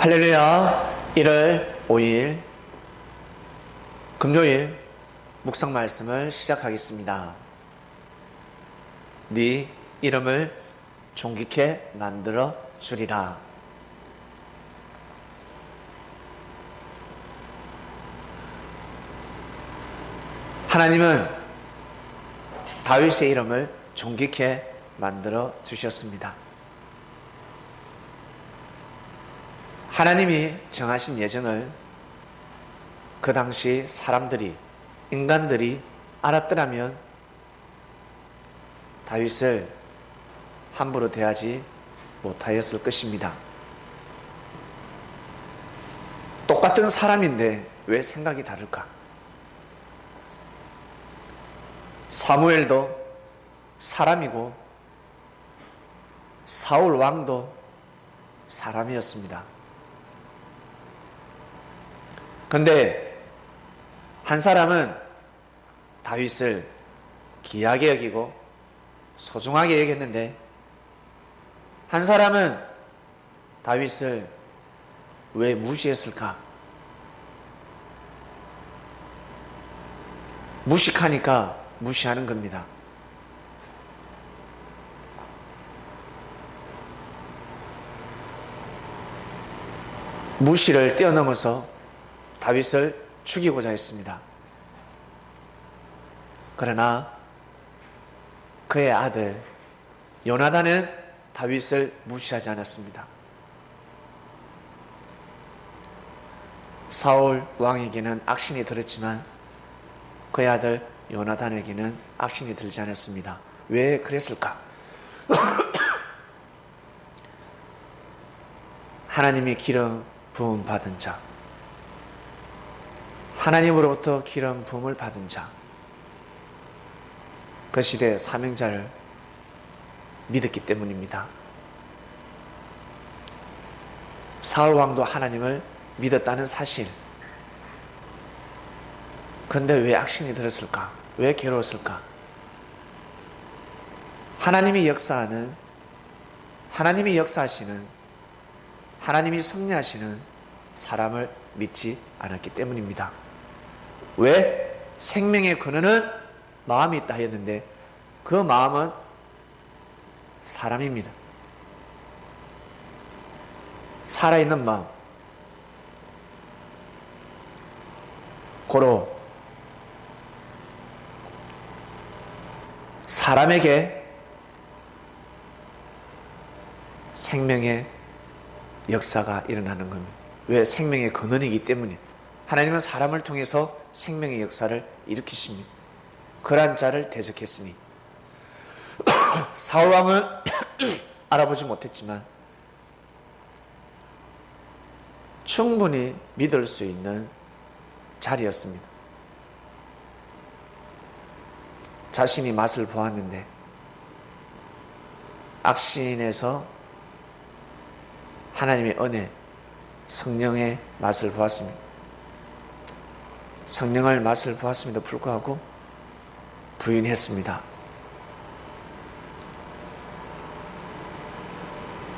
할렐루야. 1월 5일 금요일 묵상 말씀을 시작하겠습니다. 네 이름을 존귀케 만들어 주리라. 하나님은 다윗의 이름을 존귀케 만들어 주셨습니다. 하나님이 정하신 예정을 그 당시 사람들이, 인간들이 알았더라면 다윗을 함부로 대하지 못하였을 것입니다. 똑같은 사람인데 왜 생각이 다를까? 사무엘도 사람이고 사울 왕도 사람이었습니다. 그런데 한 사람은 다윗을 귀하게 여기고 소중하게 여겼는데 한 사람은 다윗을 왜 무시했을까? 무식하니까 무시하는 겁니다. 무시를 뛰어넘어서 다윗을 죽이고자 했습니다. 그러나 그의 아들 요나단은 다윗을 무시하지 않았습니다. 사울 왕에게는 악신이 들었지만 그의 아들 요나단에게는 악신이 들지 않았습니다. 왜 그랬을까? 하나님이 기름 부음 받은 자, 하나님으로부터 기름 부음을 받은 자, 그 시대의 사명자를 믿었기 때문입니다. 사울 왕도 하나님을 믿었다는 사실. 그런데 왜 악신이 들었을까? 왜 괴로웠을까? 하나님이 역사하시는, 하나님이 섭리하시는 사람을 믿지 않았기 때문입니다. 왜? 생명의 근원은 마음이 있다 했는데 그 마음은 사람입니다. 살아있는 마음. 고로 사람에게 생명의 역사가 일어나는 겁니다. 왜? 생명의 근원이기 때문에. 하나님은 사람을 통해서 생명의 역사를 일으키십니다. 그러한 자를 대적했으니 사울왕은 알아보지 못했지만 충분히 믿을 수 있는 자리였습니다. 자신이 맛을 보았는데 악신에서 하나님의 은혜, 성령의 맛을 보았습니다. 성령의 맛을 보았음에도 불구하고 부인했습니다.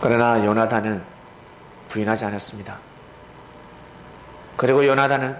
그러나 요나단은 부인하지 않았습니다. 그리고 요나단은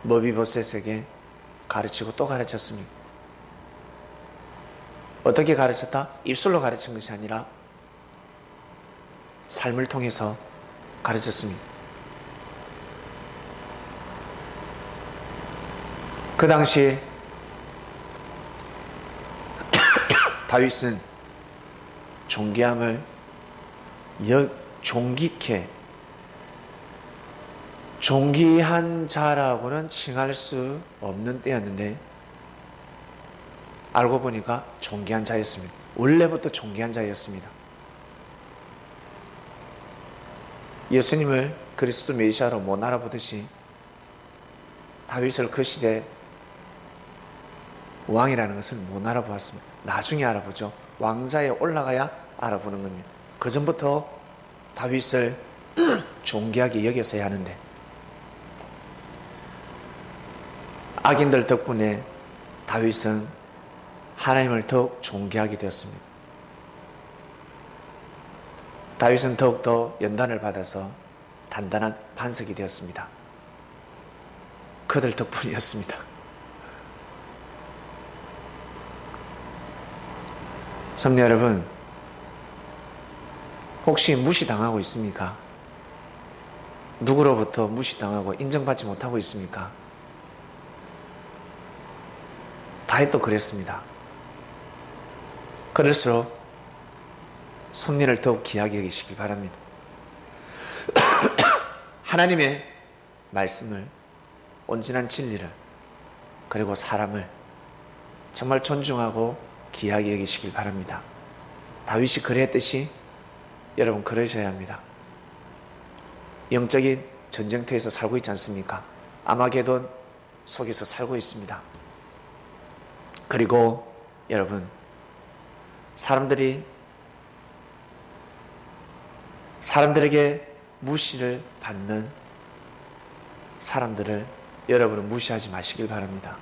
머비보셋에게 가르치고 또 가르쳤습니다. 어떻게 가르쳤다? 입술로 가르친 것이 아니라 삶을 통해서 가르쳤습니다. 그 당시 다윗은 존귀함을 존귀한 자라고는 칭할 수 없는 때였는데 알고 보니까 존귀한 자였습니다. 원래부터 존귀한 자였습니다. 예수님을 그리스도 메시아로 못 알아보듯이 다윗을 그 시대 왕이라는 것을 못 알아보았습니다. 나중에 알아보죠. 왕자에 올라가야 알아보는 겁니다. 그 전부터 다윗을 존귀하게 여겼어야 하는데 악인들 덕분에 다윗은 하나님을 더욱 존귀하게 되었습니다. 다윗은 더욱더 연단을 받아서 단단한 반석이 되었습니다. 그들 덕분이었습니다. 성도 여러분, 혹시 무시당하고 있습니까? 누구로부터 무시당하고 인정받지 못하고 있습니까? 다윗도 그랬습니다. 그럴수록 승리를 더욱 귀하게 여기시기 바랍니다. 하나님의 말씀을, 온전한 진리를, 그리고 사람을 정말 존중하고 귀하게 여기시길 바랍니다. 다윗이 그랬듯이 여러분 그러셔야 합니다. 영적인 전쟁터에서 살고 있지 않습니까? 아마게돈 속에서 살고 있습니다. 그리고 여러분, 사람들에게 무시를 받는 사람들을 여러분은 무시하지 마시길 바랍니다.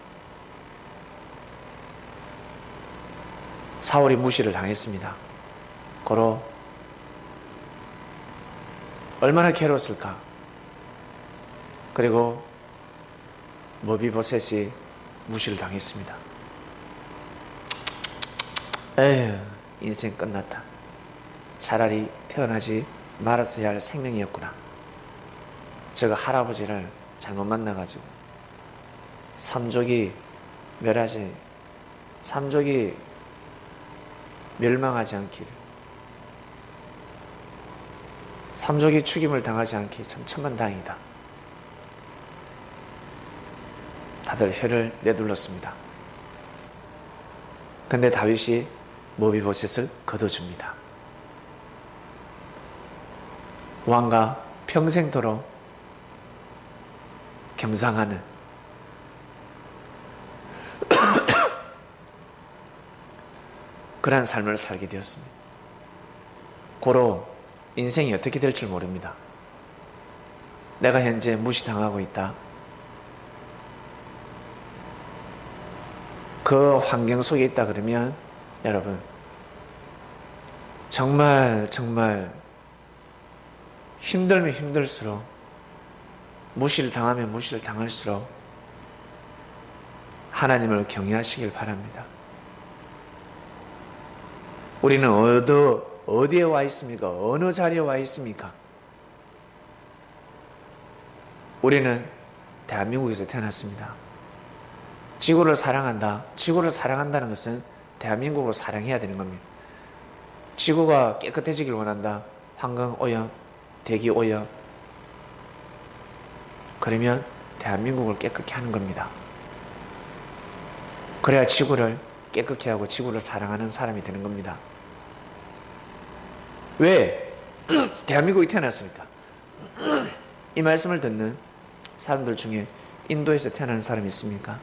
사울이 무시를 당했습니다. 고로 얼마나 괴로웠을까. 그리고 머비보셋이 무시를 당했습니다. 에휴, 인생 끝났다. 차라리 태어나지 말았어야 할 생명이었구나. 제가 할아버지를 잘못 만나가지고 삼족이 멸망하지 않기를, 삼족이 죽임을 당하지 않기 참 천만다행이다. 다들 혀를 내둘렀습니다. 근데 다윗이 머비보셋을 거둬줍니다. 왕과 평생토록 겸상하는 그러한 삶을 살게 되었습니다. 고로 인생이 어떻게 될지 모릅니다. 내가 현재 무시당하고 있다. 그 환경 속에 있다 그러면 여러분 정말 힘들면 힘들수록, 무시를 당하면 무시를 당할수록 하나님을 경외하시길 바랍니다. 우리는 어디에 와 있습니까? 어느 자리에 와 있습니까? 우리는 대한민국에서 태어났습니다. 지구를 사랑한다. 지구를 사랑한다는 것은 대한민국을 사랑해야 되는 겁니다. 지구가 깨끗해지길 원한다. 환경오염, 대기오염. 그러면 대한민국을 깨끗게 하는 겁니다. 그래야 지구를 깨끗게 하고 지구를 사랑하는 사람이 되는 겁니다. 왜? 대한민국이 태어났으니까. 이 말씀을 듣는 사람들 중에 인도에서 태어난 사람이 있습니까?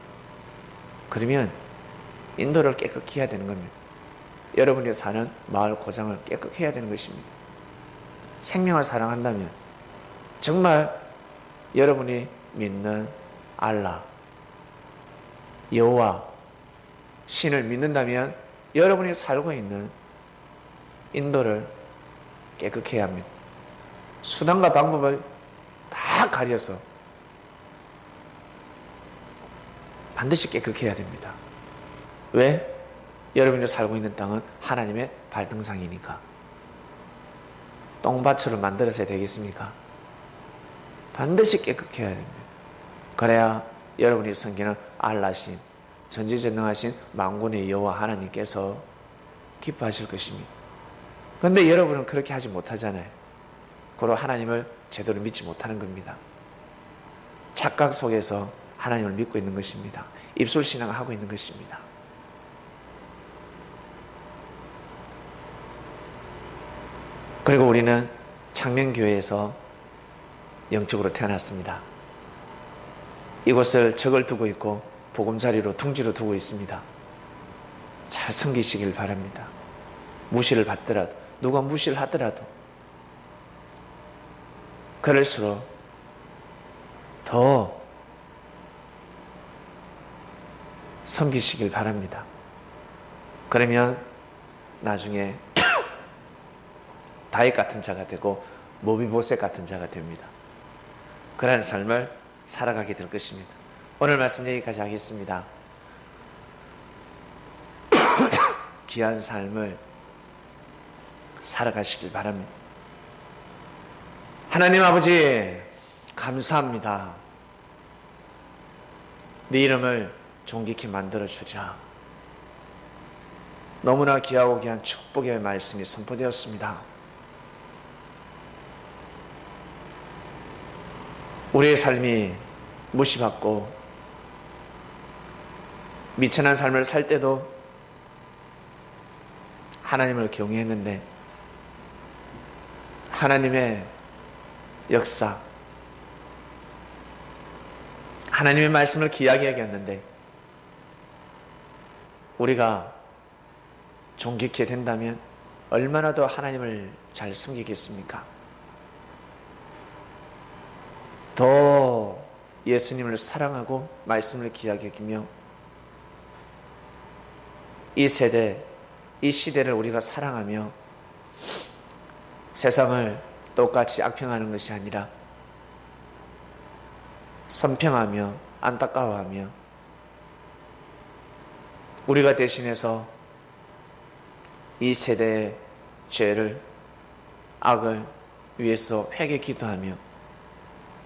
그러면 인도를 깨끗게 해야 되는 겁니다. 여러분이 사는 마을 고장을 깨끗게 해야 되는 것입니다. 생명을 사랑한다면, 정말 여러분이 믿는 알라, 여호와, 신을 믿는다면 여러분이 살고 있는 인도를 깨끗게 해야 합니다. 수단과 방법을 다 가려서 반드시 깨끗게 해야 됩니다. 왜? 여러분이 살고 있는 땅은 하나님의 발등상이니까. 똥밭으로 만들어서야 되겠습니까? 반드시 깨끗게 해야 됩니다. 그래야 여러분이 섬기는 알라신, 전지전능하신 만군의 여호와 하나님께서 기뻐하실 것입니다. 그런데 여러분은 그렇게 하지 못하잖아요. 그리고 하나님을 제대로 믿지 못하는 겁니다. 착각 속에서 하나님을 믿고 있는 것입니다. 입술신앙을 하고 있는 것입니다. 그리고 우리는 창명교회에서 영적으로 태어났습니다. 이곳을 적을 두고 있고 보금자리로 둥지로 두고 있습니다. 잘 섬기시길 바랍니다. 무시를 받더라도, 누가 무시를 하더라도 그럴수록 더 섬기시길 바랍니다. 그러면 나중에 다윗 같은 자가 되고 모비보셋 같은 자가 됩니다. 그러한 삶을 살아가게 될 것입니다. 오늘 말씀 여기까지 하겠습니다. 귀한 삶을 살아가시길 바랍니다. 하나님 아버지 감사합니다. 네 이름을 존귀케 만들어주자. 너무나 귀하고 귀한 축복의 말씀이 선포되었습니다. 우리의 삶이 무시받고 미천한 삶을 살 때도 하나님을 경외했는데 하나님의 역사, 하나님의 말씀을 귀하게 여겼는데 우리가 존귀케 된다면 얼마나 더 하나님을 잘 섬기겠습니까? 더 예수님을 사랑하고 말씀을 귀하게 여기며 이 세대, 이 시대를 우리가 사랑하며 세상을 똑같이 악평하는 것이 아니라 선평하며 안타까워하며 우리가 대신해서 이 세대의 죄를, 악을 위해서 회개 기도하며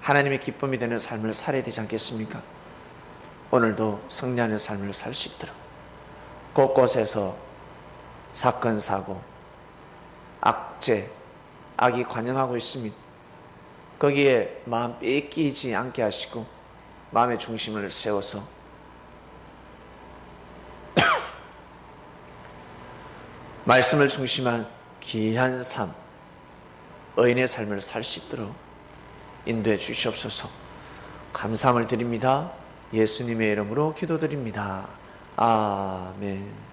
하나님의 기쁨이 되는 삶을 살아야 되지 않겠습니까? 오늘도 승리하는 삶을 살 수 있도록 곳곳에서 사건, 사고, 악재, 악이 관영하고 있습니다. 거기에 마음 뺏기지 않게 하시고 마음의 중심을 세워서 말씀을 중심한 귀한 삶, 의인의 삶을 살 수 있도록 인도해 주시옵소서. 감사함을 드립니다. 예수님의 이름으로 기도드립니다. 아멘.